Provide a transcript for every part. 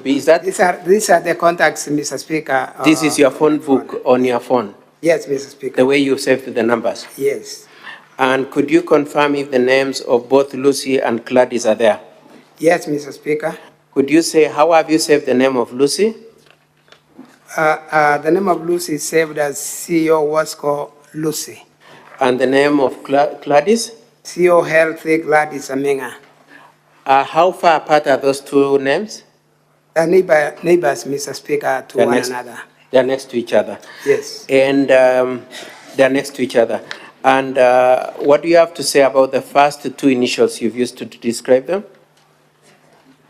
be. Is that These are the contacts, Mr. Speaker. this is your phone book on your phone? Yes, Mr. Speaker. The way you saved the numbers? Yes. And could you confirm if the names of both Lucy and Gladys are there? Yes, Mr. Speaker. Could you say, how have you saved the name of Lucy? The name of Lucy is saved as CEO Wasco Lucy. And the name of Gladys? CEO Healthy Gladys Amenga. How far apart are those two names? Neighbors, Mr. Speaker, to one another. They're next to each other? Yes. And they're next to each other. And what do you have to say about the first two initials you've used to describe them?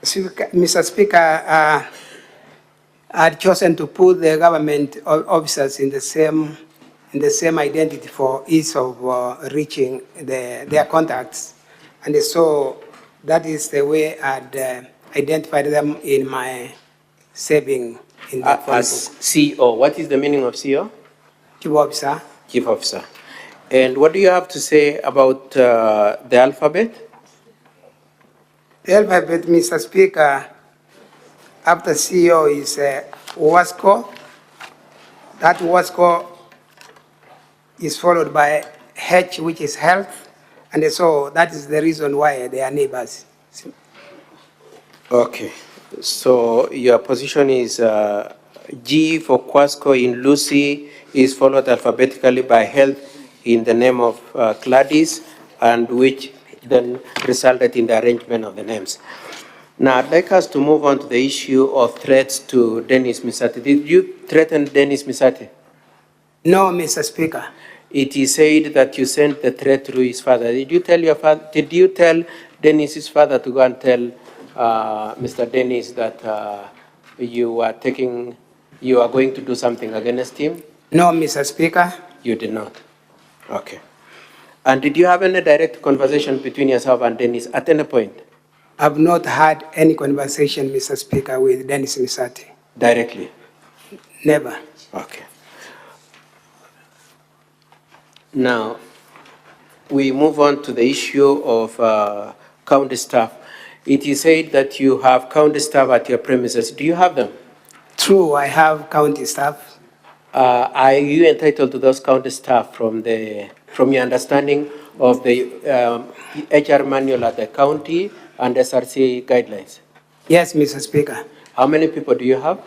Mr. Speaker, I'd chosen to put the government officers in the same identity for ease of reaching their contacts. And so that is the way I'd identified them in my saving in the as CEO. What is the meaning of CEO? Chief Officer. Chief Officer. And what do you have to say about the alphabet? The alphabet, Mr. Speaker, after CEO is WASCO. That WASCO is followed by H, which is health. And so that is the reason why they are neighbors. Okay. So your position is G for Quasco in Lucy is followed alphabetically by health in the name of Gladys, and which then resulted in the arrangement of the names. Now, I'd like us to move on to the issue of threats to Dennis Misati. Did you threaten Dennis Misati? No, Mr. Speaker. It is said that you sent the threat to his father. Did you tell your father? Did you tell Dennis's father to go and tell Mr. Dennis that you are going to do something against him? No, Mr. Speaker. You did not. Okay. And did you have any direct conversation between yourself and Dennis at any point? I've not had any conversation, Mr. Speaker, with Dennis Misati. Directly? Never. Okay. Now, we move on to the issue of county staff. It is said that you have county staff at your premises. Do you have them? True, I have county staff. Are you entitled to those county staff from your understanding of the HR manual at the county and SRC guidelines? Yes, Mr. Speaker. How many people do you have?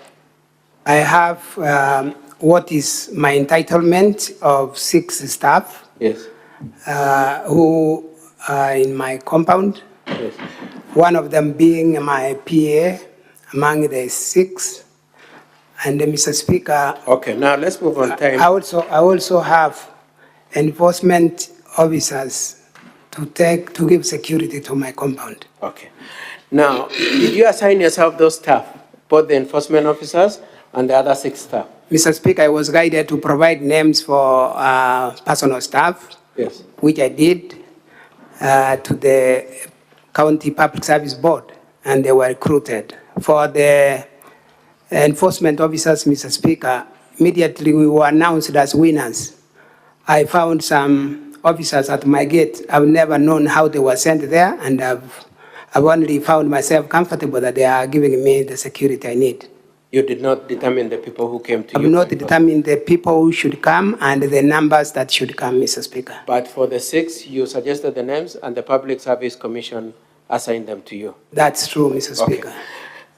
I have what is my entitlement of 6 staff. Yes. Who are in my compound. Yes. One of them being my PA among the 6. And Mr. Speaker. Okay, now let's move on time. I also have enforcement officers to give security to my compound. Okay. Now, did you assign yourself those staff, both the enforcement officers and the other 6 staff? Mr. Speaker, I was guided to provide names for personal staff. Yes. Which I did to the County Public Service Board, and they were recruited. For the enforcement officers, Mr. Speaker, immediately we were announced as winners. I found some officers at my gate. I've never known how they were sent there, and I've only found myself comfortable that they are giving me the security I need. You did not determine the people who came to you? I've not determined the people who should come and the numbers that should come, Mr. Speaker. But for the 6, you suggested the names and the Public Service Commission assigned them to you? That's true, Mr. Speaker. Okay.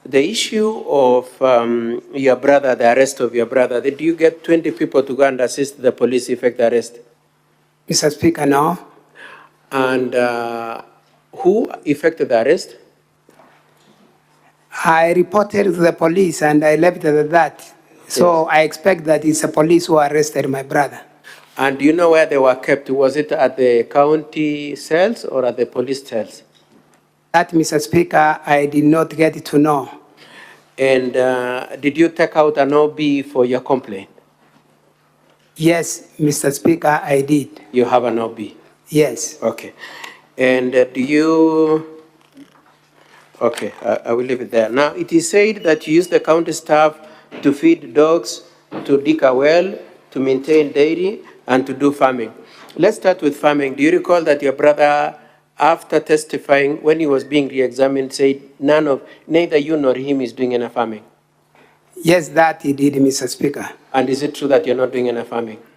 The issue of your brother, the arrest of your brother, did you get 20 people to go and assist the police effect the arrest? Mr. Speaker, no. And who effected the arrest? I reported to the police and I left it at that. So yes. I expect that it's the police who arrested my brother. And do you know where they were kept? Was it at the county cells or at the police cells? That, Mr. Speaker, I did not get to know. And did you take out an OB for your complaint? Yes, Mr. Speaker, I did. You have an OB? Yes. Okay. And do you... Okay, I will leave it there. Now, it is said that you use the county staff to feed dogs, to dig a well, to maintain dairy, and to do farming. Let's start with farming. Do you recall that your brother after testifying, when he was being re-examined, said neither you nor him is doing any farming? Yes, that he did, Mr. Speaker. And is it true that you're not doing any farming?